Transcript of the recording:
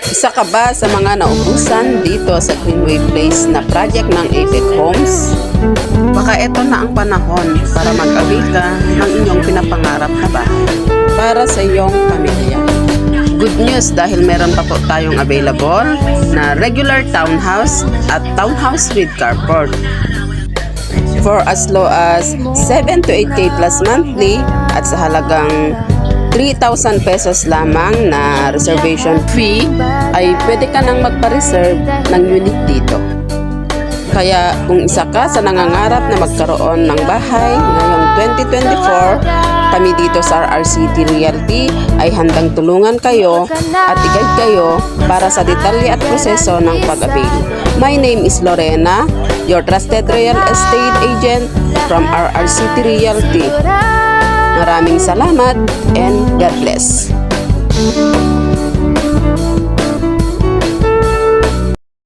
Isa ka ba sa mga naubusan dito sa Greenway Place na project ng Apex Homes? Baka ito na ang panahon para mag-avail ka ng inyong pinapangarap na bahay para sa iyong pamilya. Good news dahil meron pa po tayong available na regular townhouse at townhouse with carport. For as low as 7 to 8K plus monthly at sa halagang 3,000 pesos lamang na reservation fee ay pwede ka nang magpa-reserve ng unit dito. Kaya kung isa ka sa nangangarap na magkaroon ng bahay ngayong 2024, kami dito sa RRCT Realty ay handang tulungan kayo at i-guide kayo para sa detalye at proseso ng pag-avail. My name is Lorena, your trusted real estate agent from RRCT Realty. Maraming salamat and God bless.